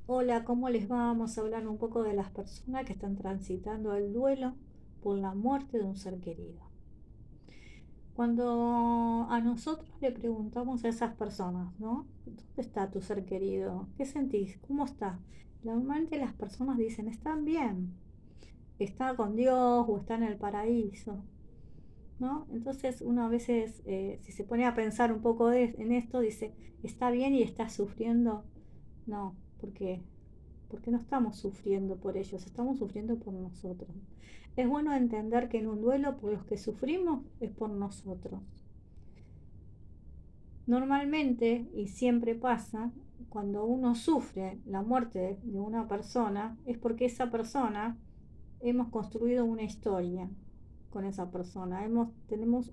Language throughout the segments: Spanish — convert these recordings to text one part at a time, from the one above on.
Hola, ¿cómo les va? Vamos a hablar un poco de las personas que están transitando el duelo por la muerte de un ser querido. Cuando a nosotros le preguntamos a esas personas, ¿no? ¿Dónde está tu ser querido? ¿Qué sentís? ¿Cómo está? Normalmente las personas dicen, están bien, está con Dios o está en el paraíso, ¿no? Entonces uno a veces, si se pone a pensar un poco en esto, dice, ¿está bien y está sufriendo? No, porque no estamos sufriendo por ellos, estamos sufriendo por nosotros. Es bueno entender que en un duelo por los que sufrimos es por nosotros. Normalmente, y siempre pasa, cuando uno sufre la muerte de una persona, es porque esa persona hemos construido una historia con esa persona, tenemos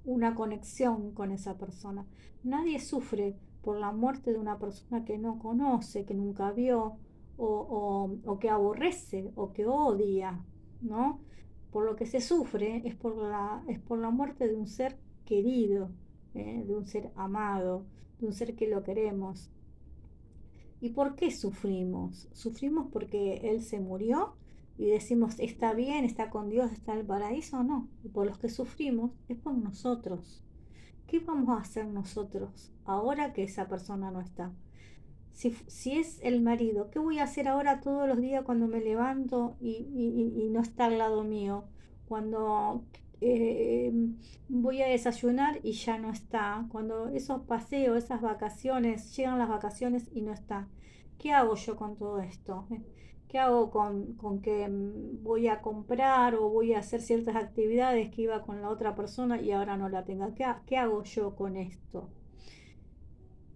una conexión con esa persona. Nadie sufre por la muerte de una persona que no conoce, que nunca vio, o que aborrece, o que odia, ¿no? Por lo que se sufre es por la muerte de un ser querido, de un ser amado, de un ser que lo queremos. ¿Y por qué sufrimos? Sufrimos porque Él se murió y decimos, está bien, está con Dios, está en el paraíso. No, y por los que sufrimos es por nosotros. ¿Qué vamos a hacer nosotros ahora que esa persona no está? Si es el marido, ¿qué voy a hacer ahora todos los días cuando me levanto y no está al lado mío? Cuando eh, voy a desayunar y ya no está. Cuando esos paseos, esas vacaciones, llegan las vacaciones y no está. ¿Qué hago yo con todo esto? ¿Qué hago con que voy a comprar o voy a hacer ciertas actividades que iba con la otra persona y ahora no la tenga? ¿Qué hago yo con esto?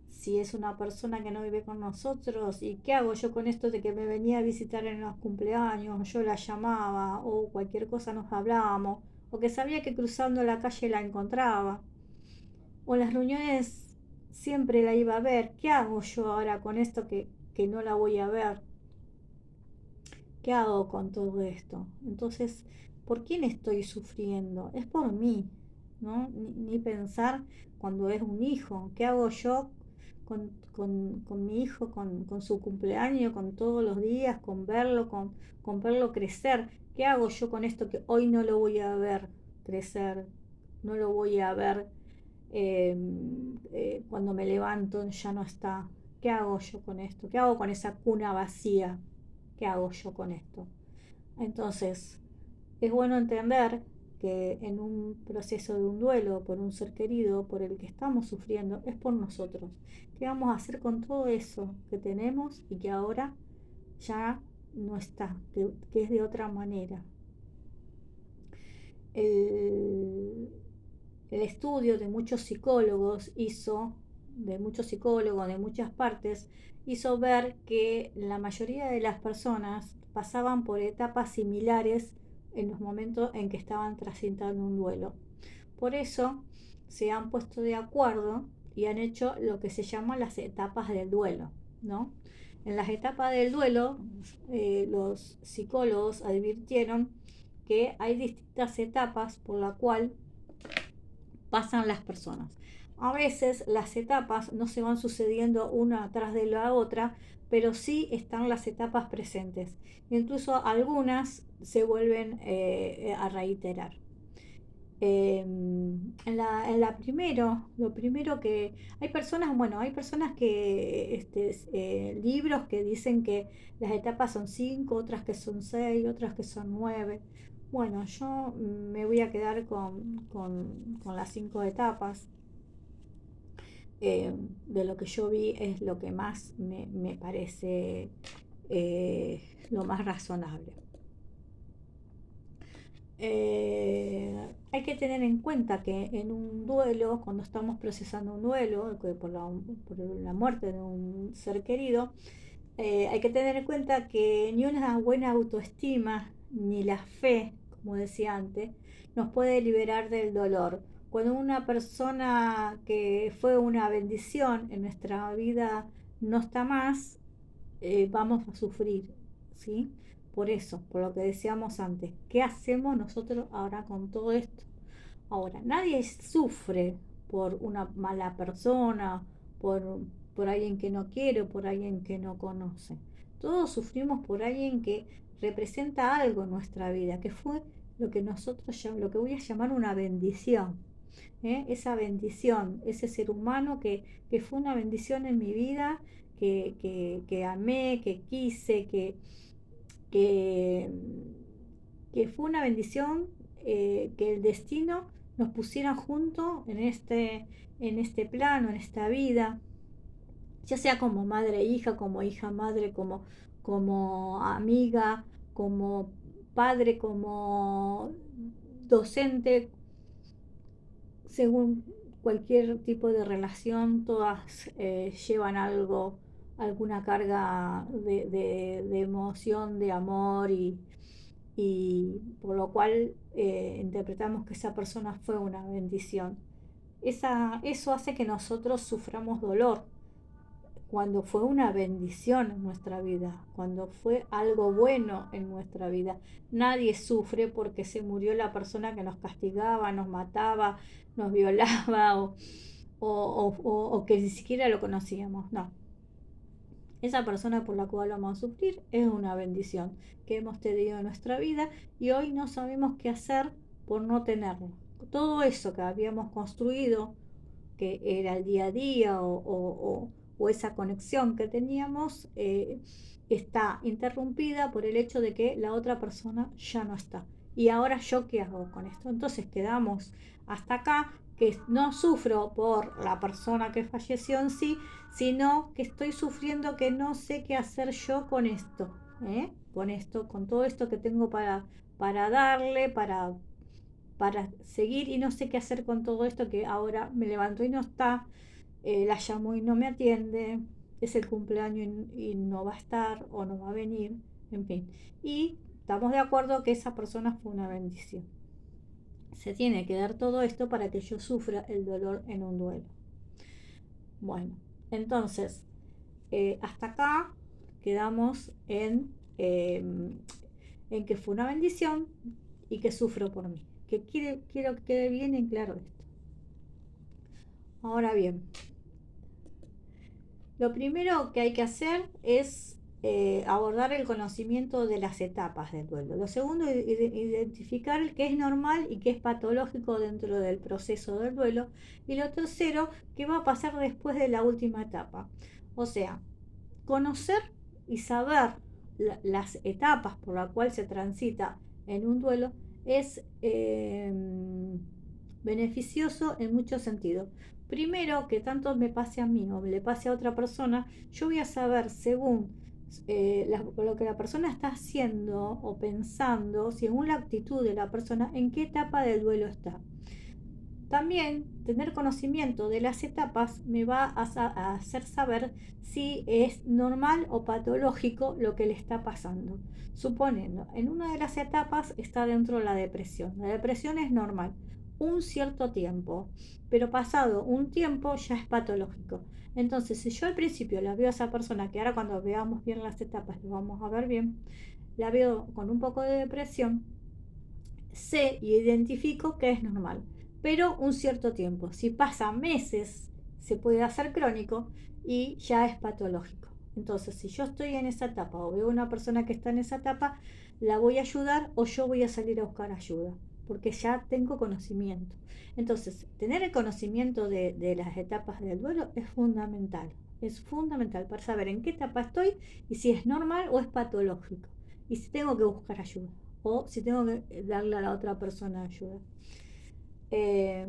Si es una persona que no vive con nosotros, ¿y qué hago yo con esto de que me venía a visitar en los cumpleaños, yo la llamaba o cualquier cosa nos hablábamos, o que sabía que cruzando la calle la encontraba, o las reuniones siempre la iba a ver? ¿Qué hago yo ahora con esto que no la voy a ver? ¿Qué hago con todo esto? Entonces, ¿por quién estoy sufriendo? Es por mí, ¿no? Ni pensar cuando es un hijo. ¿Qué hago yo con mi hijo, con su cumpleaños, con todos los días, con verlo crecer? ¿Qué hago yo con esto que hoy no lo voy a ver crecer? No lo voy a ver eh, cuando me levanto, ya no está. ¿Qué hago yo con esto? ¿Qué hago con esa cuna vacía? ¿Qué hago yo con esto? Entonces, es bueno entender que en un proceso de un duelo por un ser querido, por el que estamos sufriendo, es por nosotros. ¿Qué vamos a hacer con todo eso que tenemos y que ahora ya no está, que es de otra manera? El, el estudio de muchos psicólogos de muchos psicólogos de muchas partes, hizo ver que la mayoría de las personas pasaban por etapas similares en los momentos en que estaban transitando un duelo. Por eso se han puesto de acuerdo y han hecho lo que se llama las etapas del duelo, ¿no? En las etapas del duelo, los psicólogos advirtieron que hay distintas etapas por la cual pasan las personas. A veces las etapas no se van sucediendo una atrás de la otra, pero sí están las etapas presentes. Incluso algunas se vuelven a reiterar. Lo primero que hay personas que libros que dicen que las etapas son cinco, otras que son seis, otras que son nueve. Bueno, yo me voy a quedar con las cinco etapas. De lo que yo vi es lo que más me parece lo más razonable. Hay que tener en cuenta que en un duelo, cuando estamos procesando un duelo por la muerte de un ser querido, hay que tener en cuenta que ni una buena autoestima ni la fe, como decía antes, nos puede liberar del dolor. Cuando una persona que fue una bendición en nuestra vida no está más, vamos a sufrir, ¿sí? Por eso, por lo que decíamos antes, ¿qué hacemos nosotros ahora con todo esto? Ahora, nadie sufre por una mala persona, por, por alguien que no quiere o por alguien que no conoce. Todos sufrimos por alguien que representa algo en nuestra vida, que fue lo que lo que voy a llamar una bendición. Esa bendición, ese ser humano que fue una bendición en mi vida, que amé, que quise, que, que fue una bendición, que el destino nos pusiera juntos en este plano, en esta vida, ya sea como madre e hija, como hija madre, como amiga, como padre, como docente, según cualquier tipo de relación, todas llevan algo, alguna carga de emoción, de amor y por lo cual interpretamos que esa persona fue una bendición. Eso hace que nosotros suframos dolor cuando fue una bendición en nuestra vida, cuando fue algo bueno en nuestra vida. Nadie sufre porque se murió la persona que nos castigaba, nos mataba, nos violaba o que ni siquiera lo conocíamos. No, esa persona por la cual vamos a sufrir es una bendición que hemos tenido en nuestra vida y hoy no sabemos qué hacer por no tenerlo. Todo eso que habíamos construido, que era el día a día o esa conexión que teníamos, está interrumpida por el hecho de que la otra persona ya no está. Y ahora yo qué hago con esto. Entonces quedamos hasta acá, que no sufro por la persona que falleció en sí, sino que estoy sufriendo que no sé qué hacer yo con esto, con esto, con todo esto que tengo para darle, para seguir y no sé qué hacer con todo esto que ahora me levanto y no está, la llamo y no me atiende, es el cumpleaños y no va a estar o no va a venir, en fin. Y estamos de acuerdo que esa persona fue una bendición. Se tiene que dar todo esto para que yo sufra el dolor en un duelo. Bueno, entonces, hasta acá quedamos en que fue una bendición y que sufro por mí. Quiero que quede bien en claro esto. Ahora bien, lo primero que hay que hacer es abordar el conocimiento de las etapas del duelo. Lo segundo es identificar qué es normal y qué es patológico dentro del proceso del duelo. Y lo tercero, qué va a pasar después de la última etapa. O sea, conocer y saber las etapas por las cuales se transita en un duelo es beneficioso en muchos sentidos. Primero, que tanto me pase a mí o le pase a otra persona, yo voy a saber según lo que la persona está haciendo o pensando, según la actitud de la persona, en qué etapa del duelo está. También tener conocimiento de las etapas me va a hacer saber si es normal o patológico lo que le está pasando. Suponiendo, en una de las etapas está dentro de la depresión. La depresión es normal, un cierto tiempo, pero pasado un tiempo ya es patológico. Entonces, si yo al principio la veo a esa persona, que ahora cuando veamos bien las etapas lo vamos a ver bien, la veo con un poco de depresión, sé y identifico que es normal, pero un cierto tiempo. Si pasa meses, se puede hacer crónico y ya es patológico. Entonces, si yo estoy en esa etapa o veo una persona que está en esa etapa, la voy a ayudar o yo voy a salir a buscar ayuda, porque ya tengo conocimiento. Entonces, tener el conocimiento de las etapas del duelo es fundamental. Es fundamental para saber en qué etapa estoy y si es normal o es patológico. Y si tengo que buscar ayuda o si tengo que darle a la otra persona ayuda. Eh,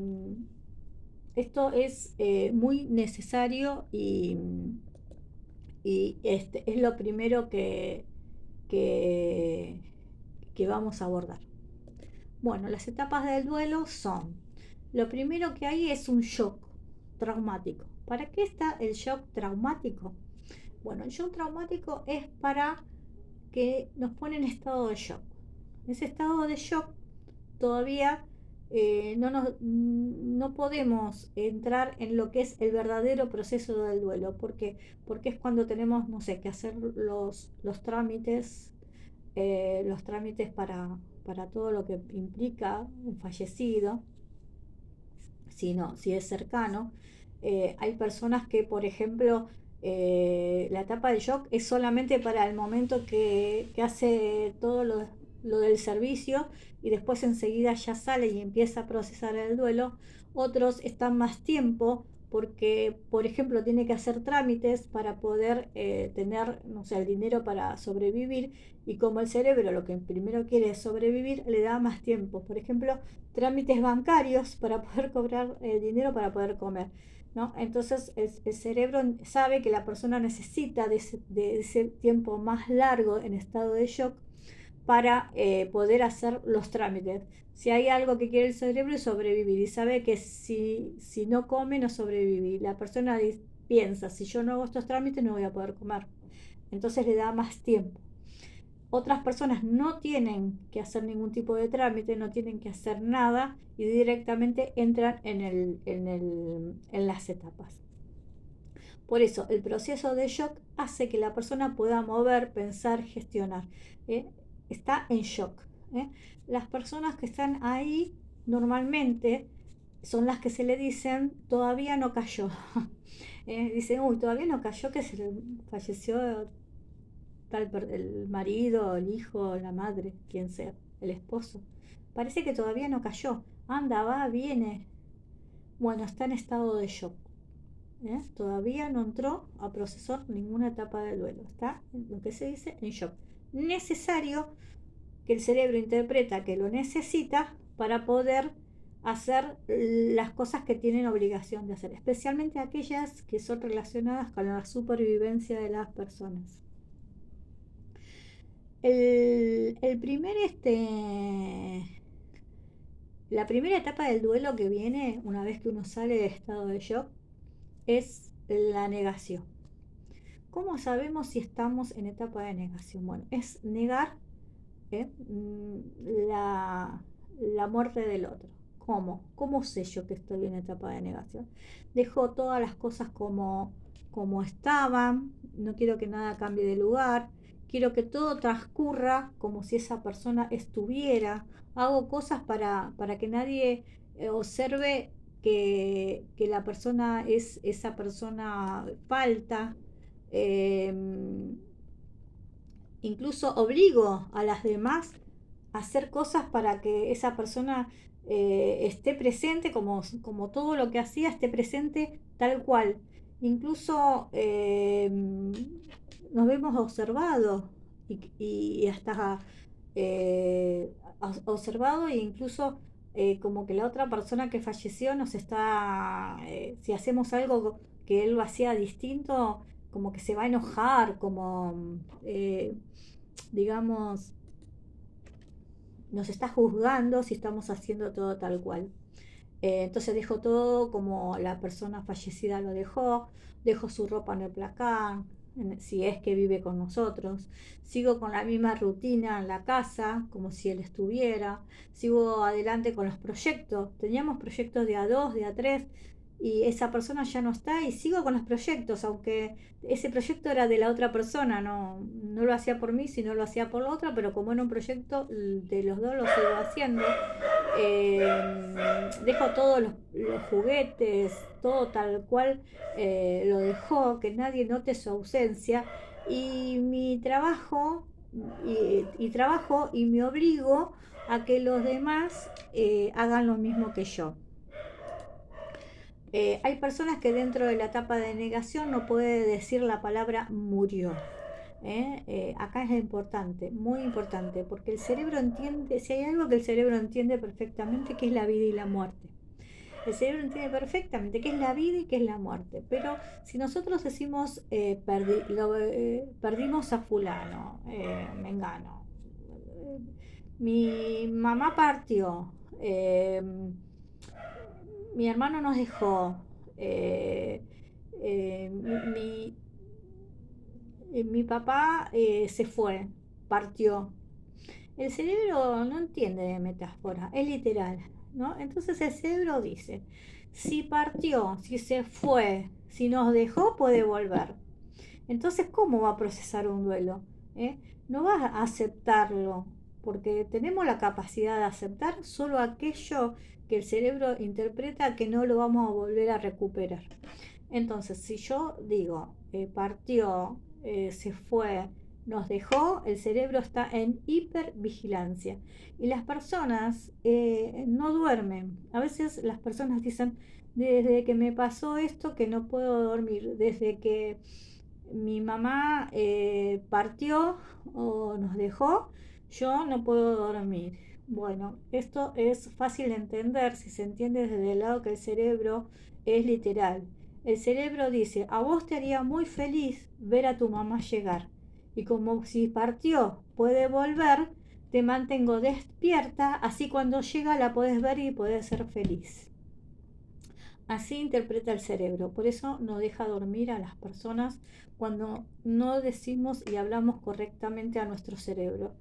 Esto es muy necesario y es lo primero que, que vamos a abordar. Bueno, las etapas del duelo son, lo primero que hay es un shock traumático. ¿Para qué está el shock traumático? Bueno, el shock traumático es para que nos pone en estado de shock. Ese estado de shock todavía no podemos entrar en lo que es el verdadero proceso del duelo. ¿Por qué? Porque es cuando tenemos, no sé, que hacer los trámites para todo lo que implica un fallecido, si es cercano. Hay personas que, por ejemplo, la etapa de shock es solamente para el momento que hace todo lo del servicio y después enseguida ya sale y empieza a procesar el duelo. Otros están más tiempo porque, por ejemplo, tiene que hacer trámites para poder tener, no sé, el dinero para sobrevivir, y como el cerebro lo que primero quiere es sobrevivir, le da más tiempo. Por ejemplo, trámites bancarios para poder cobrar el dinero para poder comer, ¿no? Entonces el cerebro sabe que la persona necesita de ese tiempo más largo en estado de shock para poder hacer los trámites. Si hay algo que quiere el cerebro es sobrevivir, y sabe que si no come no sobrevive. La persona piensa, si yo no hago estos trámites no voy a poder comer. Entonces le da más tiempo. Otras personas no tienen que hacer ningún tipo de trámite, no tienen que hacer nada y directamente entran en las etapas. Por eso, el proceso de shock hace que la persona pueda mover, pensar, gestionar. ¿eh? Está en shock. Las personas que están ahí normalmente son las que se le dicen todavía no cayó. Dicen, uy, todavía no cayó, que se le falleció tal el marido, el hijo, la madre, quien sea, el esposo. Parece que todavía no cayó. Anda, va, viene. Bueno, está en estado de shock. Todavía no entró a procesar ninguna etapa del duelo. Está en lo que se dice en shock. Necesario que el cerebro interpreta que lo necesita para poder hacer las cosas que tienen obligación de hacer, especialmente aquellas que son relacionadas con la supervivencia de las personas. El primer la primera etapa del duelo que viene una vez que uno sale de estado de shock es la negación. ¿Cómo sabemos si estamos en etapa de negación? Bueno, es negar la muerte del otro. ¿Cómo? ¿Cómo sé yo que estoy en etapa de negación? Dejo todas las cosas como estaban, no quiero que nada cambie de lugar, quiero que todo transcurra como si esa persona estuviera, hago cosas para que nadie observe que la persona es esa persona falta. Eh, Incluso obligo a las demás a hacer cosas para que esa persona esté presente, como todo lo que hacía esté presente tal cual. Incluso nos vemos observados y hasta observado, e incluso como que la otra persona que falleció nos está, si hacemos algo que él lo hacía distinto, como que se va a enojar, como digamos, nos está juzgando si estamos haciendo todo tal cual. Entonces dejo todo como la persona fallecida lo dejó, dejo su ropa en el placar, si es que vive con nosotros, sigo con la misma rutina en la casa, como si él estuviera, sigo adelante con los proyectos, teníamos proyectos de A2, de A3, y esa persona ya no está y sigo con los proyectos, aunque ese proyecto era de la otra persona, no lo hacía por mí, sino lo hacía por la otra, pero como era un proyecto de los dos, lo sigo haciendo. Dejo todos los juguetes, todo tal cual lo dejó, que nadie note su ausencia, y mi trabajo, y trabajo y me obligo a que los demás hagan lo mismo que yo. Hay personas que dentro de la etapa de negación no puede decir la palabra murió. Acá es importante, muy importante, porque el cerebro entiende, si hay algo que el cerebro entiende perfectamente, que es la vida y la muerte. El cerebro entiende perfectamente qué es la vida y qué es la muerte. Pero si nosotros decimos perdimos a fulano, mengano, mi mamá partió, mi hermano nos dejó, eh, mi, mi papá se fue, partió. El cerebro no entiende de metáfora, es literal, ¿no? Entonces el cerebro dice, si partió, si se fue, si nos dejó, puede volver. Entonces, ¿cómo va a procesar un duelo? ¿Eh? No va a aceptarlo, porque tenemos la capacidad de aceptar solo aquello que el cerebro interpreta que no lo vamos a volver a recuperar. Entonces, si yo digo, partió, se fue, nos dejó, el cerebro está en hipervigilancia. Y las personas no duermen. A veces las personas dicen, desde que me pasó esto que no puedo dormir, desde que mi mamá partió o nos dejó, yo no puedo dormir. Bueno, esto es fácil de entender si se entiende desde el lado que el cerebro es literal. El cerebro dice, a vos te haría muy feliz ver a tu mamá llegar. Y como si partió, puede volver, te mantengo despierta, así cuando llega la podés ver y podés ser feliz. Así interpreta el cerebro, por eso no deja dormir a las personas cuando no decimos y hablamos correctamente a nuestro cerebro,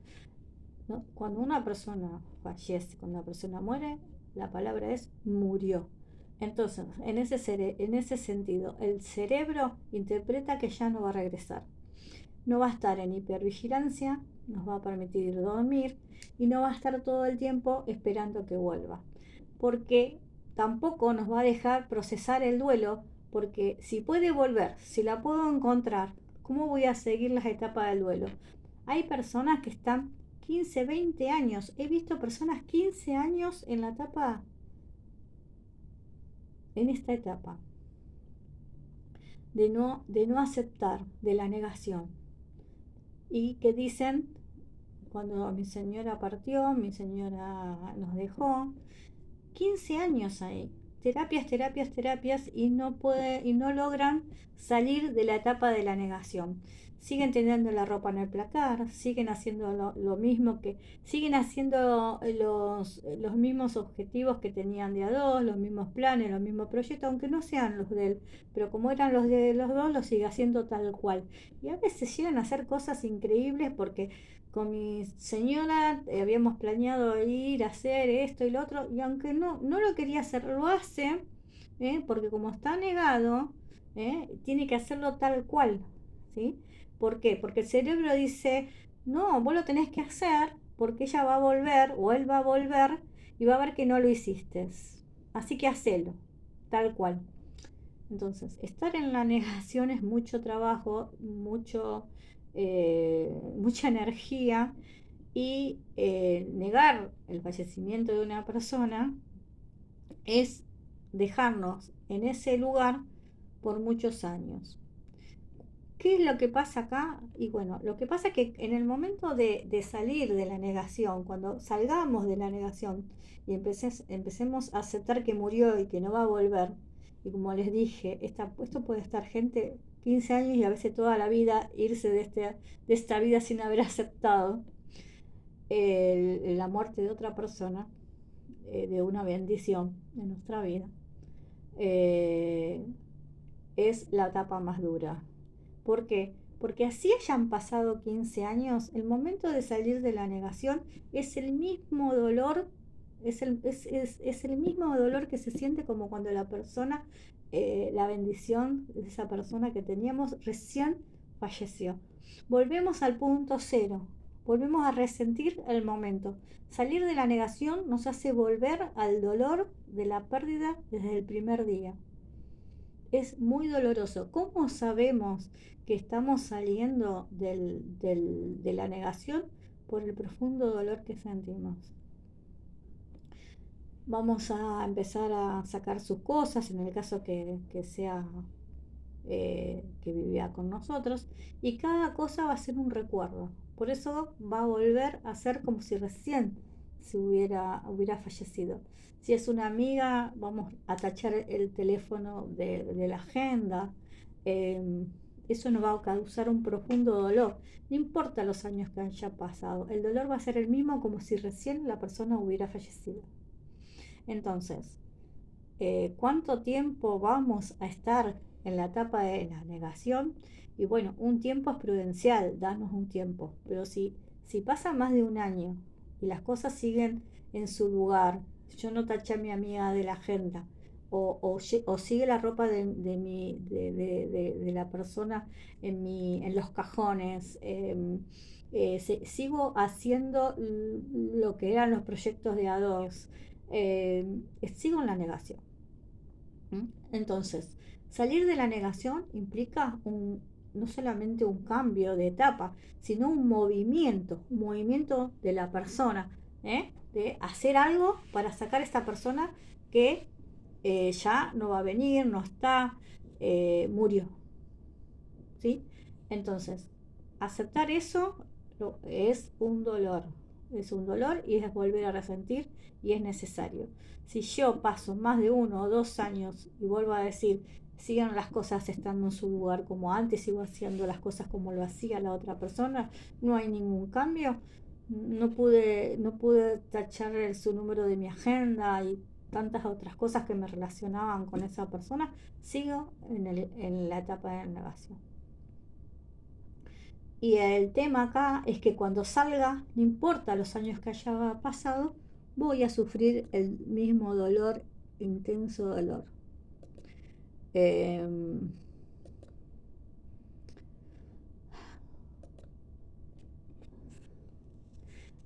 ¿no? Cuando una persona fallece, cuando una persona muere, la palabra es murió. Entonces, en ese sentido, el cerebro interpreta que ya no va a regresar. No va a estar en hipervigilancia, nos va a permitir dormir y no va a estar todo el tiempo esperando que vuelva. Porque tampoco nos va a dejar procesar el duelo, porque si puede volver, si la puedo encontrar, ¿cómo voy a seguir las etapas del duelo? Hay personas que están 15, 20 años. He visto personas 15 años en la etapa, en esta etapa, de no aceptar, de la negación. Y que dicen, cuando mi señora partió, mi señora nos dejó, 15 años ahí, terapias, terapias, terapias, y no logran salir de la etapa de la negación. Siguen teniendo la ropa en el placar, siguen haciendo lo mismo siguen haciendo los mismos objetivos que tenían de a dos, los mismos planes, los mismos proyectos, aunque no sean los de él, pero como eran los de los dos, los sigue haciendo tal cual. Y a veces llegan a hacer cosas increíbles porque con mi señora habíamos planeado ir a hacer esto y lo otro, y aunque no lo quería hacer, lo hace, porque como está negado, tiene que hacerlo tal cual, ¿sí? ¿Por qué? Porque el cerebro dice, no, vos lo tenés que hacer porque ella va a volver o él va a volver y va a ver que no lo hiciste. Así que hacelo, tal cual. Entonces, estar en la negación es mucho trabajo, mucha energía y negar el fallecimiento de una persona es dejarnos en ese lugar por muchos años. ¿Qué es lo que pasa acá? Y bueno, lo que pasa es que en el momento de salir de la negación, cuando salgamos de la negación y empecemos a aceptar que murió y que no va a volver, y como les dije, esto puede estar gente 15 años y a veces toda la vida irse de esta vida sin haber aceptado la muerte de otra persona, de una bendición en nuestra vida, eh, es la etapa más dura. ¿Por qué? Porque así hayan pasado 15 años, el momento de salir de la negación es el mismo dolor, es el mismo dolor que se siente como cuando la persona, la bendición de esa persona que teníamos recién falleció. Volvemos al punto cero, volvemos a resentir el momento. Salir de la negación nos hace volver al dolor de la pérdida desde el primer día. Es muy doloroso. ¿Cómo sabemos que estamos saliendo de la negación? Por el profundo dolor que sentimos. Vamos a empezar a sacar sus cosas, en el caso que sea que vivía con nosotros, y cada cosa va a ser un recuerdo. Por eso va a volver a ser como si recién se hubiera fallecido. Si es una amiga, vamos a tachar el teléfono de la agenda. Eso nos va a causar un profundo dolor. No importa los años que haya pasado, el dolor va a ser el mismo como si recién la persona hubiera fallecido. Entonces, ¿cuánto tiempo vamos a estar en la etapa de la negación? Y bueno, un tiempo es prudencial, danos un tiempo. Pero si pasa más de un año y las cosas siguen en su lugar, yo no taché a mi amiga de la agenda, o sigue la ropa de la persona en los cajones. Sigo haciendo lo que eran los proyectos de A2. Sigo en la negación. ¿Mm? Entonces, salir de la negación implica no solamente un cambio de etapa, sino un movimiento de la persona, de hacer algo para sacar a esta persona que ya no va a venir, no está, murió. ¿Sí? Entonces, aceptar eso es un dolor y es volver a resentir y es necesario. Si yo paso más de 1 o 2 años y vuelvo a decir, sigan las cosas estando en su lugar como antes, sigo haciendo las cosas como lo hacía la otra persona, no hay ningún cambio, no pude tachar su número de mi agenda y tantas otras cosas que me relacionaban con esa persona, sigo en la etapa de negación. Y el tema acá es que cuando salga, no importa los años que haya pasado, voy a sufrir el mismo dolor, intenso dolor. Eh,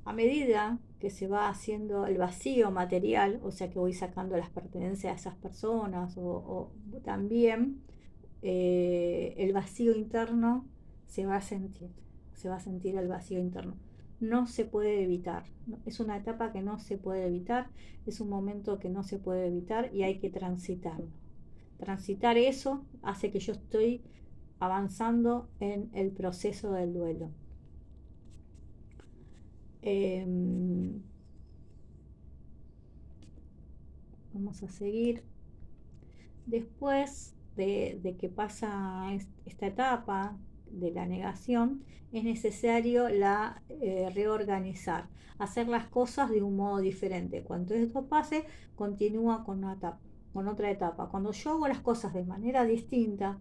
a medida que se va haciendo el vacío material, o sea que voy sacando las pertenencias de esas personas, o también el vacío interno se va a sentir, se va a sentir el vacío interno. No se puede evitar, es una etapa que no se puede evitar, es un momento que no se puede evitar y hay que transitarlo. Transitar eso hace que yo estoy avanzando en el proceso del duelo. Vamos a seguir. Después de que pasa esta etapa de la negación, es necesario reorganizar, hacer las cosas de un modo diferente. Cuando esto pase, continúa con otra etapa. Cuando yo hago las cosas de manera distinta,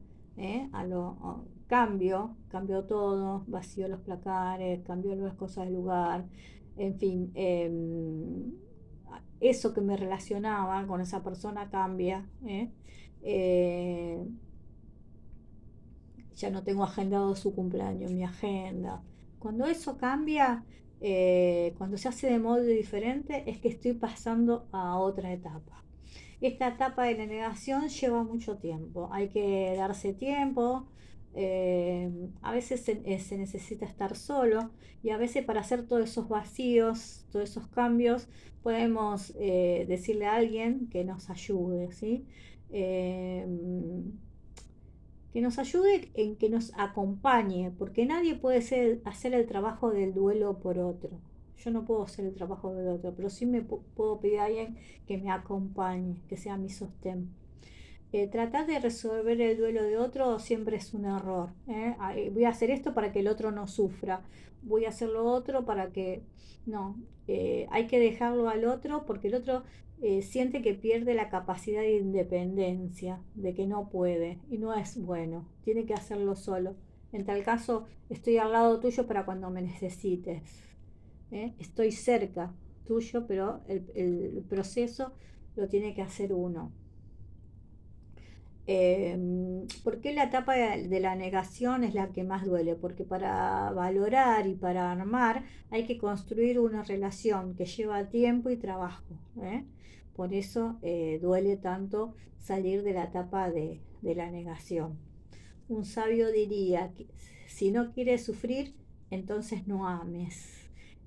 cambio todo, vacío los placares, cambio las cosas del lugar, en fin, eso que me relacionaba con esa persona cambia. Eh, ya no tengo agendado su cumpleaños en mi agenda. Cuando eso cambia, cuando se hace de modo diferente, es que estoy pasando a otra etapa. Esta etapa de la negación lleva mucho tiempo, hay que darse tiempo, a veces se necesita estar solo y a veces para hacer todos esos vacíos, todos esos cambios, podemos decirle a alguien que nos ayude, ¿sí? Eh, que nos ayude en que nos acompañe, porque nadie puede hacer el trabajo del duelo por otro. Yo no puedo hacer el trabajo del otro, pero sí puedo pedir a alguien que me acompañe, que sea mi sostén. Tratar de resolver el duelo de otro siempre es un error. Voy a hacer esto para que el otro no sufra. Voy a hacer lo otro para que... No, hay que dejarlo al otro porque el otro siente que pierde la capacidad de independencia, de que no puede y no es bueno. Tiene que hacerlo solo. En tal caso, estoy al lado tuyo para cuando me necesites. Estoy cerca tuyo, pero el proceso lo tiene que hacer uno. ¿Por qué la etapa de la negación es la que más duele? Porque para valorar y para armar hay que construir una relación que lleva tiempo y trabajo. Por eso duele tanto salir de la etapa de la negación. Un sabio diría que si no quieres sufrir, entonces no ames.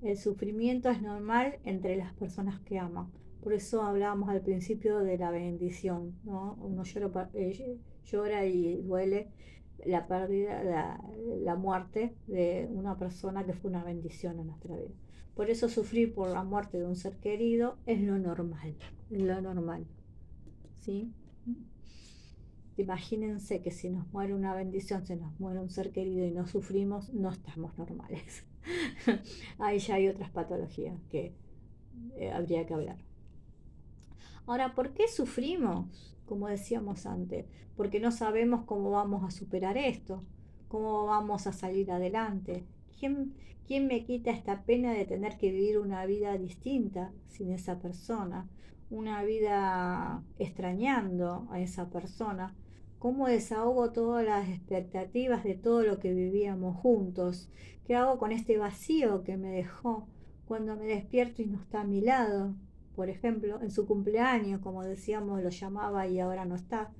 El sufrimiento es normal entre las personas que aman. Por eso hablábamos al principio de la bendición, ¿no? Uno llora y duele la pérdida, la muerte de una persona que fue una bendición en nuestra vida. Por eso sufrir por la muerte de un ser querido es lo normal, ¿sí? Imagínense que si nos muere una bendición, se nos muere un ser querido y no sufrimos, no estamos normales. Ahí ya hay otras patologías que habría que hablar. Ahora, ¿por qué sufrimos? Como decíamos antes, porque no sabemos cómo vamos a superar esto, cómo vamos a salir adelante. ¿Quién me quita esta pena de tener que vivir una vida distinta sin esa persona? una vida extrañando a esa persona, cómo desahogo todas las expectativas de todo lo que vivíamos juntos, qué hago con este vacío que me dejó cuando me despierto y no está a mi lado, por ejemplo, en su cumpleaños, como decíamos, lo llamaba y ahora no está.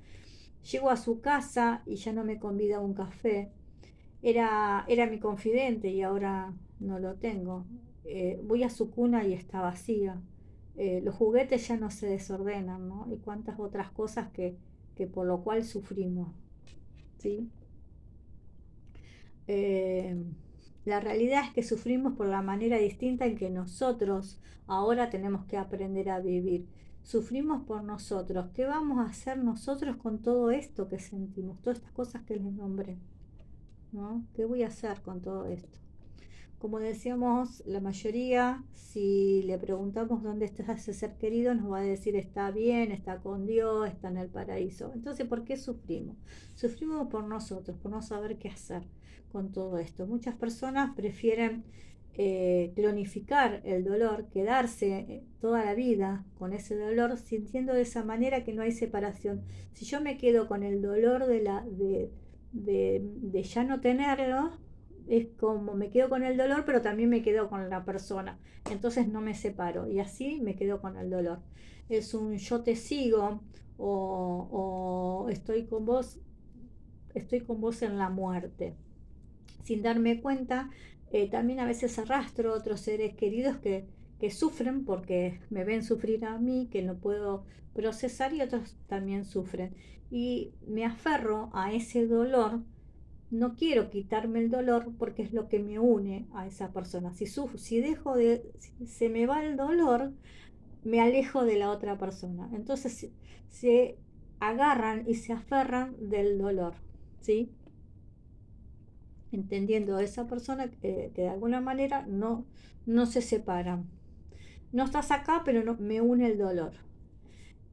Llego a su casa y ya no me convida a un café. Era mi confidente y ahora no lo tengo. Voy a su cuna y está vacía. Los juguetes ya no se desordenan, ¿no? Y cuántas otras cosas que por lo cual sufrimos, ¿sí? Eh, la realidad es que sufrimos por la manera distinta en que nosotros ahora tenemos que aprender a vivir. Sufrimos por nosotros. ¿Qué vamos a hacer nosotros con todo esto que sentimos? Todas estas cosas que les nombré, ¿no? ¿Qué voy a hacer con todo esto? Como decíamos, la mayoría, si le preguntamos dónde está ese ser querido, nos va a decir está bien, está con Dios, está en el paraíso. Entonces, ¿por qué sufrimos? Sufrimos por nosotros, por no saber qué hacer con todo esto. Muchas personas prefieren clonificar el dolor, quedarse toda la vida con ese dolor, sintiendo de esa manera que no hay separación. Si yo me quedo con el dolor de ya no tenerlo, es como me quedo con el dolor, pero también me quedo con la persona. Entonces no me separo y así me quedo con el dolor. Es un yo te sigo o estoy con vos en la muerte. Sin darme cuenta, también a veces arrastro otros seres queridos que sufren porque me ven sufrir a mí, que no puedo procesar y otros también sufren. Y me aferro a ese dolor, no quiero quitarme el dolor porque es lo que me une a esa persona. Si se me va el dolor, me alejo de la otra persona. Entonces se agarran y se aferran del dolor, ¿sí? Entendiendo a esa persona que de alguna manera no se separan. No estás acá, pero no, me une el dolor.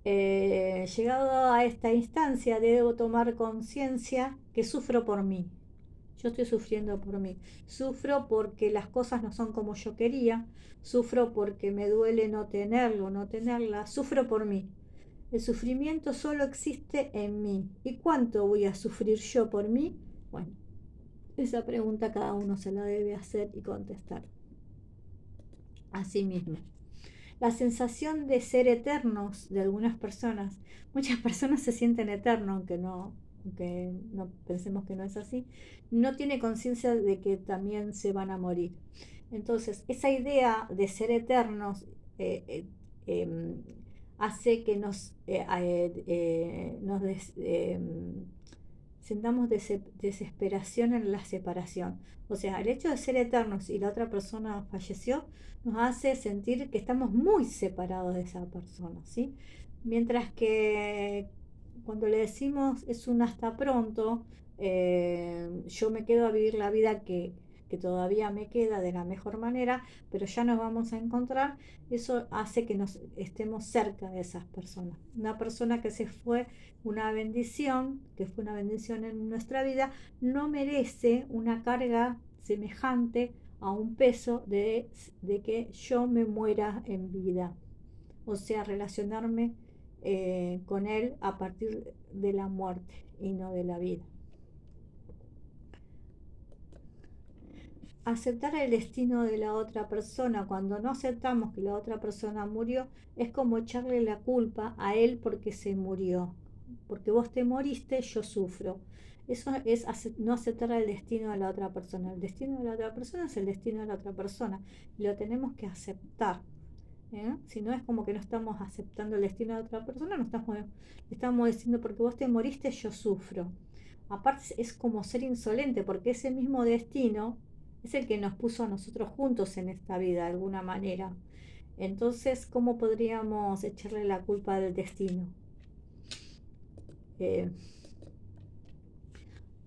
Llegado a esta instancia, debo tomar conciencia que sufro por mí. Yo estoy sufriendo por mí. Sufro porque las cosas no son como yo quería. Sufro porque me duele no tenerlo, no tenerla. Sufro por mí. El sufrimiento solo existe en mí. ¿Y cuánto voy a sufrir yo por mí? Bueno, esa pregunta cada uno se la debe hacer y contestar a sí mismo. La sensación de ser eternos de algunas personas, muchas personas se sienten eternos, aunque no pensemos que no es así, no tiene conciencia de que también se van a morir. Entonces, esa idea de ser eternos em, hace que sintamos desesperación en la separación. O sea, el hecho de ser eternos y la otra persona falleció nos hace sentir que estamos muy separados de esa persona, ¿sí? Mientras que cuando le decimos es un hasta pronto, yo me quedo a vivir la vida que todavía me queda de la mejor manera, pero ya nos vamos a encontrar, eso hace que nos estemos cerca de esas personas. Una persona que se fue, una bendición, que fue una bendición en nuestra vida, no merece una carga semejante a un peso de que yo me muera en vida. O sea, relacionarme con él a partir de la muerte y no de la vida. Aceptar el destino de la otra persona, cuando no aceptamos que la otra persona murió, es como echarle la culpa a él porque se murió. Porque vos te moriste, yo sufro. Eso es no aceptar el destino de la otra persona. El destino de la otra persona es el destino de la otra persona. Lo tenemos que aceptar. Si no, es como que no estamos aceptando el destino de otra persona, no estamos diciendo porque vos te moriste, yo sufro. Aparte es como ser insolente, porque ese mismo destino es el que nos puso a nosotros juntos en esta vida de alguna manera. Entonces, ¿cómo podríamos echarle la culpa del destino? Eh,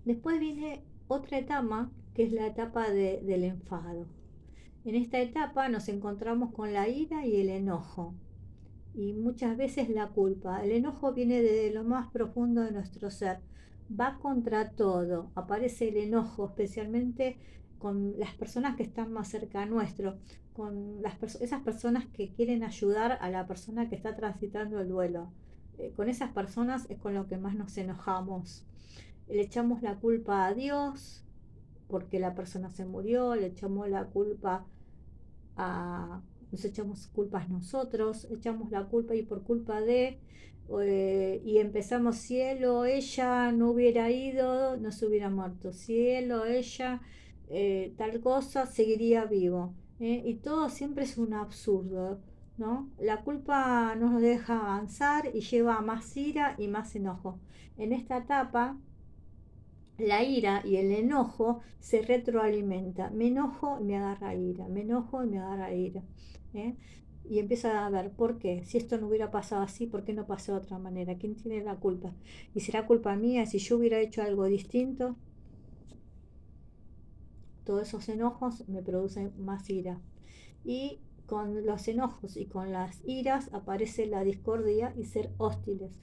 Después viene otra etapa, que es la etapa del enfado. En esta etapa nos encontramos con la ira y el enojo, y muchas veces la culpa. El enojo viene desde lo más profundo de nuestro ser, va contra todo. Aparece el enojo, especialmente con las personas que están más cerca nuestro, con esas personas que quieren ayudar a la persona que está transitando el duelo. Con esas personas es con lo que más nos enojamos. Le echamos la culpa a Dios porque la persona se murió, le echamos la culpa a, nos echamos culpas nosotros, echamos la culpa y por culpa de, y empezamos, si él o ella no hubiera ido, no se hubiera muerto, si él o ella tal cosa, seguiría vivo. Y todo siempre es un absurdo, ¿no? La culpa no nos deja avanzar y lleva a más ira y más enojo. En esta etapa la ira y el enojo se retroalimenta. Me enojo y me agarra ira, me enojo y me agarra ira. ¿eh? Y empieza a ver por qué. Si esto no hubiera pasado así, ¿por qué no pasó de otra manera? ¿Quién tiene la culpa? ¿Y será culpa mía si yo hubiera hecho algo distinto? Todos esos enojos me producen más ira. Y con los enojos y con las iras aparece la discordia y ser hostiles.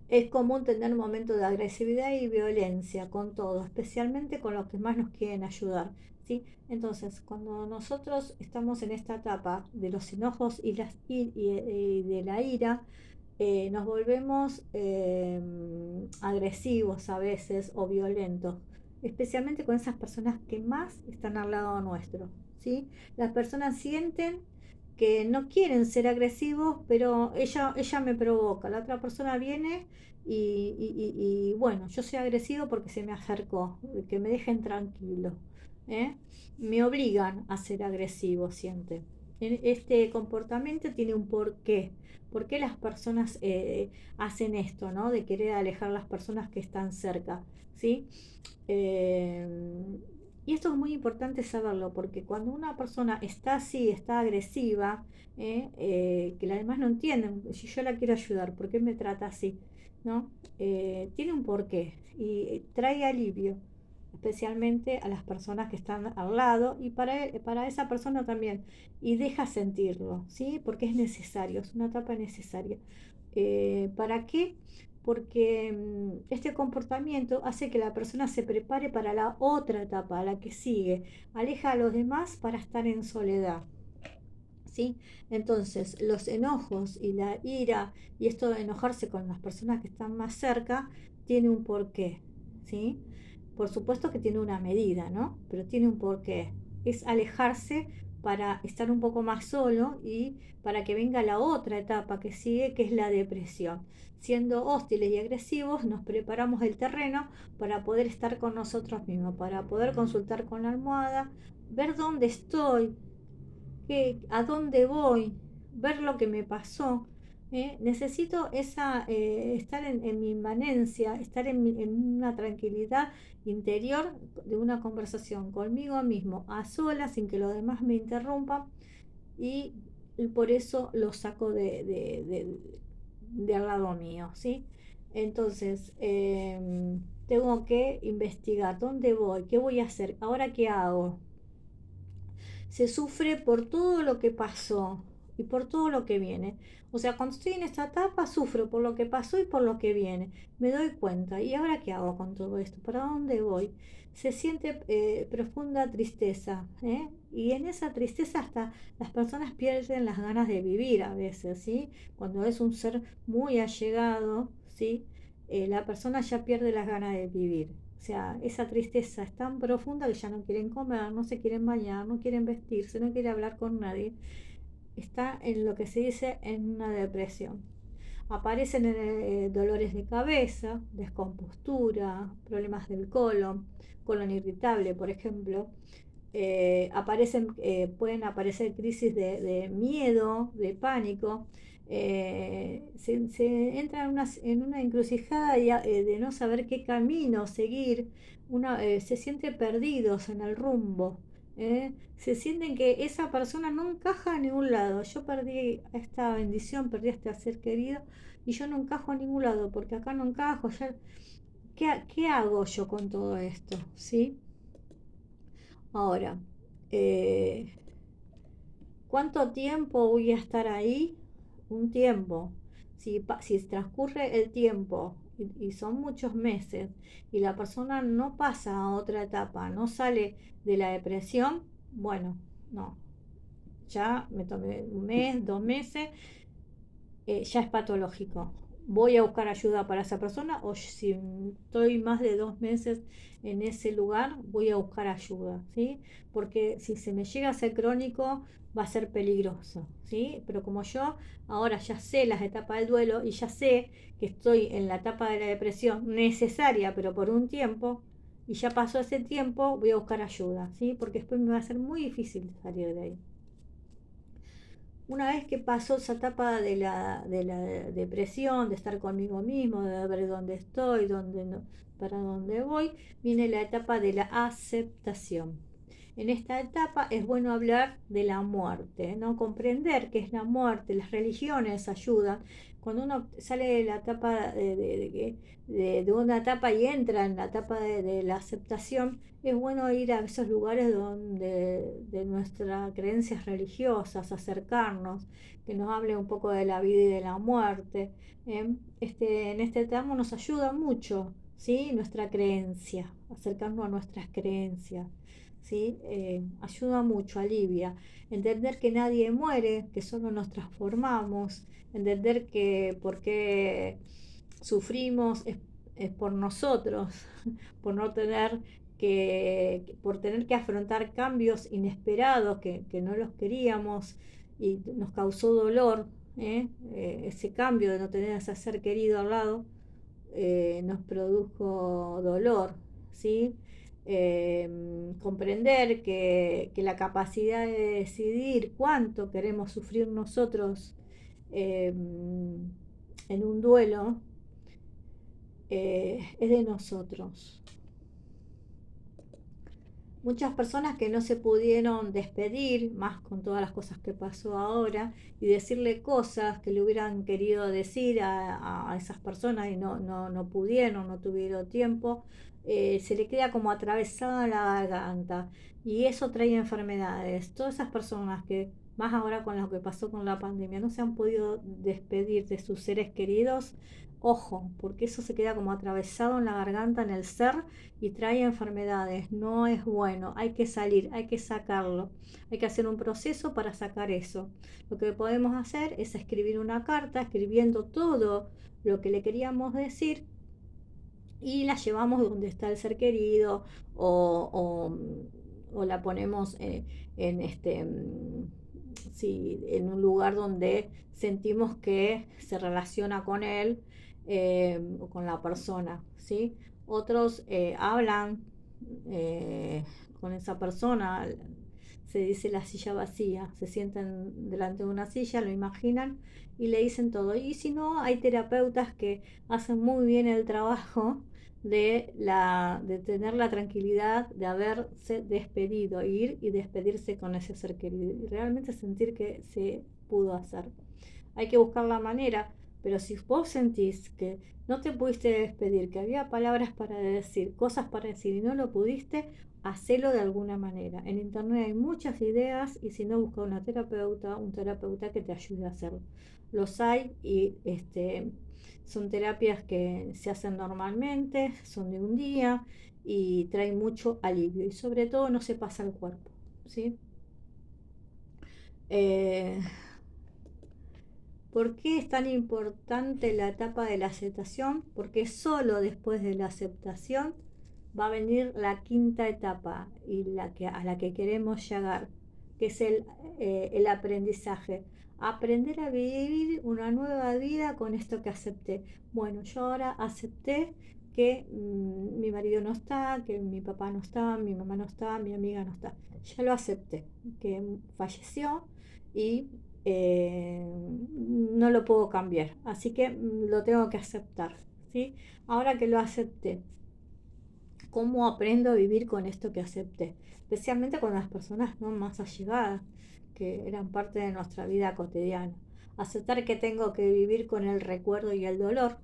Es común tener momentos de agresividad y violencia con todo, especialmente con los que más nos quieren ayudar. ¿Sí? Entonces, cuando nosotros estamos en esta etapa de los enojos y de la ira, nos volvemos agresivos a veces o violentos, especialmente con esas personas que más están al lado nuestro. ¿Sí? Las personas sienten que no quieren ser agresivos, pero ella me provoca. La otra persona viene y bueno, yo soy agresivo porque se me acercó, que me dejen tranquilo. ¿eh? Me obligan a ser agresivo, siente. Este comportamiento tiene un porqué. ¿Por qué las personas hacen esto, ¿no? De querer alejar a las personas que están cerca, ¿sí? Eh, y esto es muy importante saberlo, porque cuando una persona está así, está agresiva, que las demás no entienden, si yo la quiero ayudar, ¿por qué me trata así? ¿No? Tiene un porqué y trae alivio, especialmente a las personas que están al lado y para esa persona también. Y deja sentirlo, ¿sí? Porque es necesario, es una etapa necesaria. ¿Para qué? Porque este comportamiento hace que la persona se prepare para la otra etapa, la que sigue. Aleja a los demás para estar en soledad. ¿Sí? Entonces, los enojos y la ira y esto de enojarse con las personas que están más cerca tiene un porqué, ¿sí? Por supuesto que tiene una medida, ¿no? Pero tiene un porqué. Es alejarse para estar un poco más solo y para que venga la otra etapa que sigue, que es la depresión. Siendo hostiles y agresivos, nos preparamos el terreno para poder estar con nosotros mismos, para poder consultar con la almohada, ver dónde estoy, a dónde voy, ver lo que me pasó. Necesito estar en mi inmanencia, estar en una tranquilidad interior de una conversación conmigo mismo, a solas, sin que los demás me interrumpan, y por eso lo saco de al lado mío, ¿sí? Entonces, tengo que investigar dónde voy, qué voy a hacer, ahora qué hago. Se sufre por todo lo que pasó y por todo lo que viene. O sea, cuando estoy en esta etapa, sufro por lo que pasó y por lo que viene. Me doy cuenta. ¿Y ahora qué hago con todo esto? ¿Para dónde voy? Se siente profunda tristeza. Y en esa tristeza hasta las personas pierden las ganas de vivir a veces, ¿sí? Cuando es un ser muy allegado, ¿sí? La persona ya pierde las ganas de vivir. O sea, esa tristeza es tan profunda que ya no quieren comer, no se quieren bañar, no quieren vestirse, no quieren hablar con nadie. Está en lo que se dice en una depresión. Aparecen dolores de cabeza, descompostura, problemas del colon irritable, por ejemplo. Pueden aparecer crisis de miedo, de pánico. Se entra en una encrucijada de no saber qué camino seguir. Se siente perdidos en el rumbo. Se sienten que esa persona no encaja a ningún lado. Yo perdí esta bendición, perdí este ser querido y yo no encajo a ningún lado porque acá no encajo. ¿Qué hago yo con todo esto? ¿Sí? Ahora, eh, ¿cuánto tiempo voy a estar ahí? Un tiempo. Si transcurre el tiempo y son muchos meses, y la persona no pasa a otra etapa, no sale de la depresión, bueno, no, ya me tomé un mes, 2 meses, ya es patológico. Voy a buscar ayuda para esa persona, o si estoy más de 2 meses en ese lugar, voy a buscar ayuda, ¿sí? Porque si se me llega a ser crónico, va a ser peligroso, ¿sí? Pero como yo ahora ya sé las etapas del duelo y ya sé que estoy en la etapa de la depresión necesaria, pero por un tiempo, y ya pasó ese tiempo, voy a buscar ayuda, ¿sí? Porque después me va a ser muy difícil salir de ahí. Una vez que pasó esa etapa de la depresión, de estar conmigo mismo, de ver dónde estoy, dónde no, para dónde voy, viene la etapa de la aceptación. En esta etapa es bueno hablar de la muerte, ¿no? Comprender qué es la muerte. Las religiones ayudan. Cuando uno sale de la etapa de una etapa y entra en la etapa de la aceptación, es bueno ir a esos lugares donde de nuestras creencias religiosas, acercarnos, que nos hable un poco de la vida y de la muerte. En este tramo nos ayuda mucho, ¿sí? Nuestra creencia, acercarnos a nuestras creencias, ¿sí? Ayuda mucho, alivia. Entender que nadie muere, que solo nos transformamos, entender que por qué sufrimos es por nosotros, por no tener por tener que afrontar cambios inesperados que no los queríamos y nos causó dolor, ese cambio de no tener a ese ser querido al lado, nos produjo dolor, ¿sí? Comprender que la capacidad de decidir cuánto queremos sufrir nosotros en un duelo es de nosotros. Muchas personas que no se pudieron despedir, más con todas las cosas que pasó ahora, y decirle cosas que le hubieran querido decir a esas personas y no pudieron, no tuvieron tiempo, se le queda como atravesada la garganta y eso trae enfermedades. Todas esas personas que, más ahora con lo que pasó con la pandemia, no se han podido despedir de sus seres queridos, ojo, porque eso se queda como atravesado en la garganta, en el ser, y trae enfermedades. No es bueno, hay que salir, hay que sacarlo, hay que hacer un proceso para sacar eso. Lo que podemos hacer es escribir una carta escribiendo todo lo que le queríamos decir y la llevamos donde está el ser querido o la ponemos en sí, en un lugar donde sentimos que se relaciona con él o con la persona, ¿sí? Otros hablan con esa persona, se dice la silla vacía, se sientan delante de una silla, lo imaginan y le dicen todo. Y si no, hay terapeutas que hacen muy bien el trabajo de tener la tranquilidad de haberse despedido, ir y despedirse con ese ser querido y realmente sentir que se pudo hacer. Hay que buscar la manera, pero si vos sentís que no te pudiste despedir, que había palabras para decir, cosas para decir y no lo pudiste, hacelo de alguna manera. En internet hay muchas ideas y si no, busca una terapeuta, un terapeuta que te ayude a hacerlo. Los hay y son terapias que se hacen normalmente, son de un día y traen mucho alivio y sobre todo no se pasa al cuerpo, ¿sí? Eh, ¿Por qué es tan importante la etapa de la aceptación? Porque solo después de la aceptación va a venir la quinta etapa y a la que queremos llegar, que es el aprendizaje. Aprender a vivir una nueva vida con esto que acepté. Bueno, yo ahora acepté que mi marido no está, que mi papá no está, mi mamá no está, mi amiga no está. Ya lo acepté, que falleció y no lo puedo cambiar, así que lo tengo que aceptar, ¿sí? Ahora que lo acepté, ¿cómo aprendo a vivir con esto que acepté? Especialmente con las personas no más allegadas, que eran parte de nuestra vida cotidiana. Aceptar que tengo que vivir con el recuerdo y el dolor.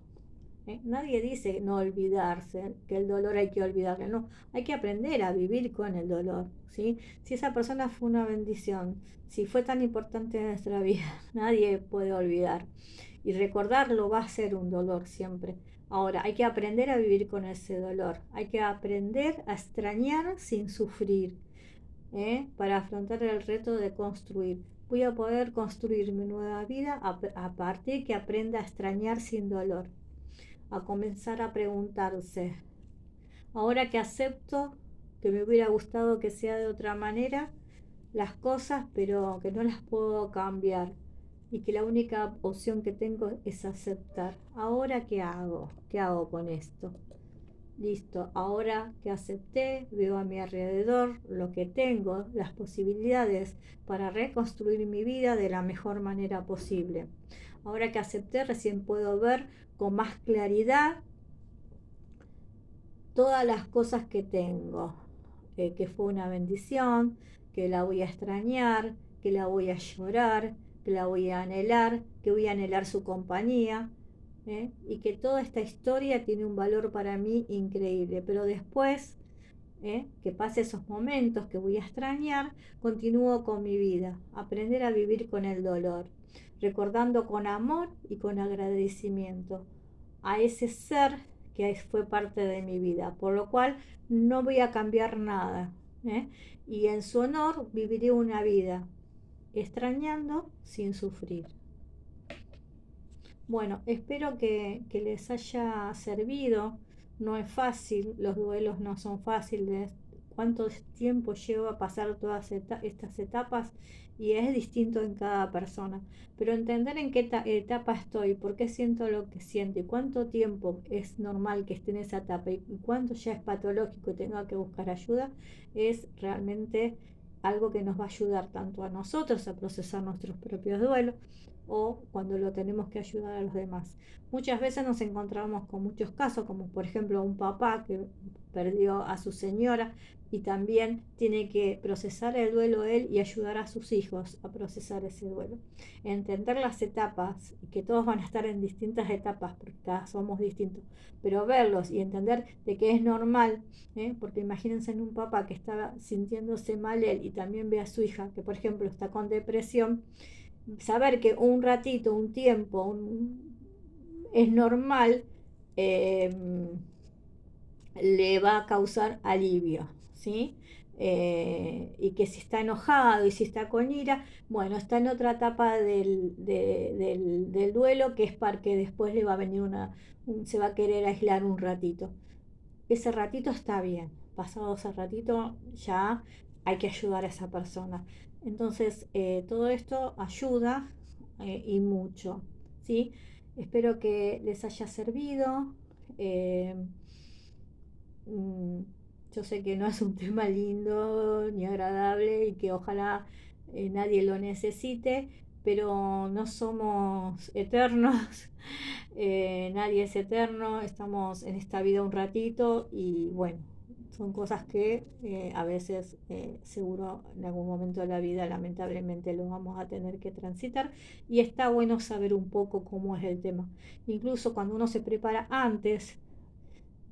Nadie dice no olvidarse, que el dolor hay que olvidarlo, no, hay que aprender a vivir con el dolor, ¿sí? Si esa persona fue una bendición, si fue tan importante en nuestra vida, nadie puede olvidar. Y recordarlo va a ser un dolor siempre. Ahora, hay que aprender a vivir con ese dolor, hay que aprender a extrañar sin sufrir, para afrontar el reto de construir. Voy a poder construir mi nueva vida a partir que aprenda a extrañar sin dolor, a comenzar a preguntarse, ahora que acepto que me hubiera gustado que sea de otra manera las cosas, pero que no las puedo cambiar y que la única opción que tengo es aceptar. Ahora, ¿qué hago? ¿Qué hago con esto? Listo, ahora que acepté, veo a mi alrededor lo que tengo, las posibilidades para reconstruir mi vida de la mejor manera posible. Ahora que acepté, recién puedo ver con más claridad todas las cosas que tengo, que fue una bendición, que la voy a extrañar, que la voy a llorar, que la voy a anhelar, que voy a anhelar su compañía, y que toda esta historia tiene un valor para mí increíble. Pero después, que pase esos momentos que voy a extrañar, continúo con mi vida, aprender a vivir con el dolor, recordando con amor y con agradecimiento a ese ser que fue parte de mi vida, por lo cual no voy a cambiar nada, ¿eh? Y en su honor viviré una vida extrañando sin sufrir. Bueno, espero que les haya servido. No es fácil, los duelos no son fáciles. Cuánto tiempo lleva pasar todas estas etapas y es distinto en cada persona. Pero entender en qué etapa estoy, por qué siento lo que siento y cuánto tiempo es normal que esté en esa etapa y cuánto ya es patológico y tenga que buscar ayuda, es realmente algo que nos va a ayudar tanto a nosotros a procesar nuestros propios duelos o cuando lo tenemos que ayudar a los demás. Muchas veces nos encontramos con muchos casos, como por ejemplo un papá que perdió a su señora y también tiene que procesar el duelo él y ayudar a sus hijos a procesar ese duelo. Entender las etapas, y que todos van a estar en distintas etapas, porque cada somos distintos, pero verlos y entender de que es normal, porque imagínense en un papá que estaba sintiéndose mal él y también ve a su hija que por ejemplo está con depresión, saber que un ratito, un tiempo, es normal, eh, le va a causar alivio, ¿sí? Y que si está enojado y si está con ira, bueno, está en otra etapa del duelo, que es para que después le va a venir se va a querer aislar un ratito. Ese ratito está bien, pasado ese ratito ya hay que ayudar a esa persona. Entonces, todo esto ayuda, y mucho, ¿sí? Espero que les haya servido. eh, mm, yo sé que no es un tema lindo ni agradable y que ojalá nadie lo necesite, pero no somos eternos. Nadie es eterno, estamos en esta vida un ratito y bueno, son cosas que a veces seguro en algún momento de la vida lamentablemente lo vamos a tener que transitar, y está bueno saber un poco cómo es el tema. Incluso cuando uno se prepara antes,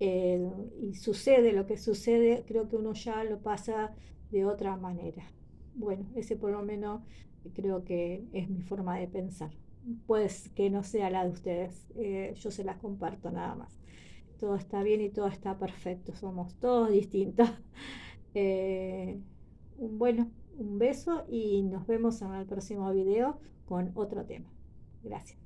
y sucede lo que sucede, creo que uno ya lo pasa de otra manera. Bueno, ese por lo menos creo que es mi forma de pensar. Pues que no sea la de ustedes, yo se las comparto nada más. Todo está bien y todo está perfecto, somos todos distintos. Eh, bueno, un beso y nos vemos en el próximo video con otro tema. Gracias.